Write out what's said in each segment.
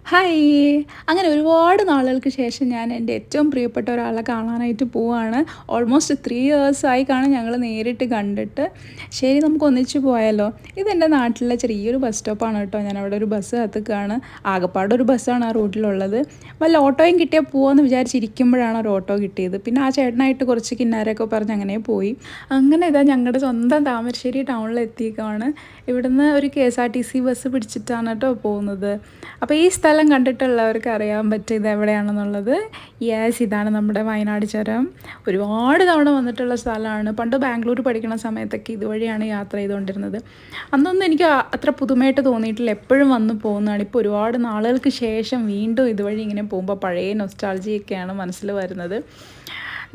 Hi! അങ്ങനെ ഒരുപാട് നാളുകൾക്ക് ശേഷം ഞാൻ എൻ്റെ ഏറ്റവും പ്രിയപ്പെട്ട ഒരാളെ കാണാനായിട്ട് പോവാണ്. ഓൾമോസ്റ്റ് 3 ഇയേഴ്സായി കാണും ഞങ്ങൾ നേരിട്ട് കണ്ടിട്ട്. ശരി നമുക്ക് ഒന്നിച്ച് പോയാലോ? ഇതെൻ്റെ നാട്ടിലെ ചെറിയൊരു ബസ് സ്റ്റോപ്പാണ് കേട്ടോ. ഞാനവിടെ ഒരു ബസ് കാത്തുനിൽക്കുകയാണ്. ആകപ്പാടെ ഒരു ബസ്സാണ് ആ റൂട്ടിലുള്ളത്. വല്ല ഓട്ടോയും കിട്ടിയാൽ പോവാമെന്ന് വിചാരിച്ചിരിക്കുമ്പോഴാണ് ഒരു ഓട്ടോ കിട്ടിയത്. പിന്നെ ആ ചേട്ടനായിട്ട് കുറച്ച് കിന്നാരമൊക്കെ പറഞ്ഞ് അങ്ങനെ പോയി. അങ്ങനെ ഇതാ ഞങ്ങളുടെ സ്വന്തം താമരശ്ശേരി ടൗണിൽ എത്തിയേക്കുവാണ്. ഇവിടുന്ന് ഒരു KSRTC ബസ് പിടിച്ചിട്ടാണ് കേട്ടോ പോകുന്നത്. അപ്പോൾ ഈ സ്ഥലം കണ്ടിട്ടുള്ളവർക്ക് അറിയാൻ പറ്റും ഇത് എവിടെയാണെന്നുള്ളത്. യെസ്, ഇതാണ് നമ്മുടെ വയനാട് ചുരം. ഒരുപാട് തവണ വന്നിട്ടുള്ള സ്ഥലമാണ്. പണ്ട് ബാംഗ്ലൂർ പഠിക്കുന്ന സമയത്തൊക്കെ ഇതുവഴിയാണ് യാത്ര ചെയ്തുകൊണ്ടിരുന്നത്. അന്നൊന്നും എനിക്ക് അത്ര പുതുമയായിട്ട് തോന്നിയിട്ടില്ല. എപ്പോഴും വന്ന് പോകുന്നതാണ്. ഇപ്പോൾ ഒരുപാട് നാളുകൾക്ക് ശേഷം വീണ്ടും ഇതുവഴി ഇങ്ങനെ പോകുമ്പോൾ പഴയ നൊസ്റ്റാൾജിയൊക്കെയാണ് മനസ്സിൽ വരുന്നത്.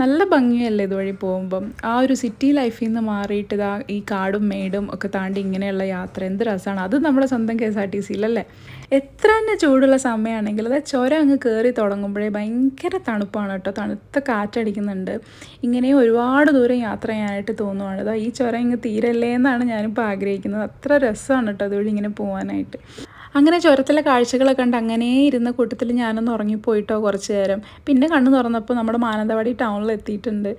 നല്ല ഭംഗിയല്ലേ ഇതുവഴി പോകുമ്പം. ആ ഒരു സിറ്റി ലൈഫിൽ നിന്ന് മാറിയിട്ട് ഇതാ ഈ കാടും മേടും ഒക്കെ താണ്ടി ഇങ്ങനെയുള്ള യാത്ര എന്ത് രസമാണ്. അത് നമ്മുടെ സ്വന്തം KSRTCയിലല്ലേ. എത്ര തന്നെ ചൂടുള്ള സമയമാണെങ്കിൽ അത് ചുരം അങ്ങ് കയറി തുടങ്ങുമ്പോഴേ ഭയങ്കര തണുപ്പാണ് കേട്ടോ. തണുത്ത കാറ്റടിക്കുന്നുണ്ട്. ഇങ്ങനെ ഒരുപാട് ദൂരം യാത്ര ചെയ്യാനായിട്ട് തോന്നുവാണ്. അതാ ഈ ചുരം ഇങ്ങ് തീരല്ലേ എന്നാണ് ഞാനിപ്പോൾ ആഗ്രഹിക്കുന്നത്. അത്ര രസമാണ് കേട്ടോ അതുവഴി ഇങ്ങനെ പോകാനായിട്ട്. അങ്ങനെ ചുരത്തിലെ കാഴ്ചകളൊക്കെ കണ്ട് അങ്ങനെ ഇരുന്ന കൂട്ടത്തിൽ ഞാനൊന്ന് ഉറങ്ങിപ്പോയിട്ടോ കുറച്ച് നേരം. പിന്നെ കണ്ണ് തുറന്നപ്പോൾ നമ്മുടെ മാനന്തവാടി ടൗണിൽ എത്തിയിട്ടുണ്ട്.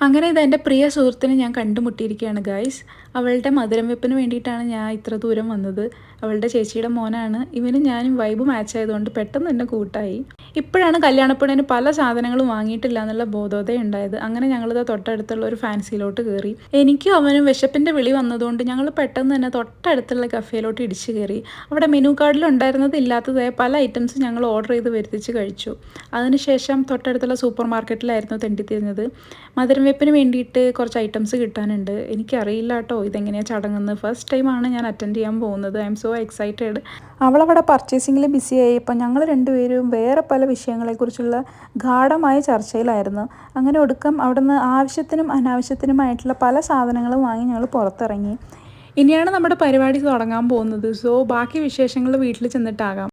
അങ്ങനെ ഇത് എൻ്റെ പ്രിയ സുഹൃത്തിനെ ഞാൻ കണ്ടുമുട്ടിയിരിക്കുകയാണ് ഗൈസ്. അവളുടെ മധുരം വെപ്പിന് വേണ്ടിയിട്ടാണ് ഞാൻ ഇത്ര ദൂരം വന്നത്. അവളുടെ ചേച്ചിയുടെ മോനാണ്. ഇവനും ഞാനും വൈബ് മാച്ച് ആയതുകൊണ്ട് പെട്ടെന്ന് തന്നെ കൂട്ടായി. ഇപ്പോഴാണ് കല്യാണപ്പെണ്ണിന് പല സാധനങ്ങളും വാങ്ങിയിട്ടില്ല എന്നുള്ള ബോധോദയം ഉണ്ടായത്. അങ്ങനെ ഞങ്ങളിത് തൊട്ടടുത്തുള്ള ഒരു ഫാൻസിയിലോട്ട് കയറി. എനിക്കും അവനും വിശപ്പിൻ്റെ വിളി വന്നതുകൊണ്ട് ഞങ്ങൾ പെട്ടെന്ന് തന്നെ തൊട്ടടുത്തുള്ള കഫേയിലോട്ട് ഇടിച്ചു കയറി. അവിടെ മെനു കാർഡിൽ ഉണ്ടായിരുന്നത് ഇല്ലാത്തതായ പല ഐറ്റംസും ഞങ്ങൾ ഓർഡർ ചെയ്ത് വരുത്തിച്ച് കഴിച്ചു. അതിനുശേഷം തൊട്ടടുത്തുള്ള സൂപ്പർ മാർക്കറ്റിലായിരുന്നു തെണ്ടിത്തിരിഞ്ഞത്. മധുരം വെപ്പിന് വേണ്ടിയിട്ട് കുറച്ച് ഐറ്റംസ് കിട്ടാനുണ്ട്. എനിക്കറിയില്ല കേട്ടോ ഇതെങ്ങനെയാണ് ചടങ്ങെന്ന്. ഫസ്റ്റ് ടൈമാണ് ഞാൻ അറ്റൻഡ് ചെയ്യാൻ പോകുന്നത്. I am so excited. അവളവിടെ പർച്ചേസിങ്ങിൽ ബിസിയായി. ഇപ്പം ഞങ്ങൾ രണ്ടുപേരും വേറെ പല വിഷയങ്ങളെക്കുറിച്ചുള്ള ഗാഢമായ ചർച്ചയിലായിരുന്നു. അങ്ങനെ ഒടുക്കം അവിടുന്ന് ആവശ്യത്തിനും അനാവശ്യത്തിനുമായിട്ടുള്ള പല സാധനങ്ങളും വാങ്ങി ഞങ്ങൾ പുറത്തിറങ്ങി. ഇനിയാണ് നമ്മുടെ പരിപാടി തുടങ്ങാൻ പോകുന്നത്. സോ ബാക്കി വിശേഷങ്ങൾ വീട്ടിൽ ചെന്നിട്ടാകാം.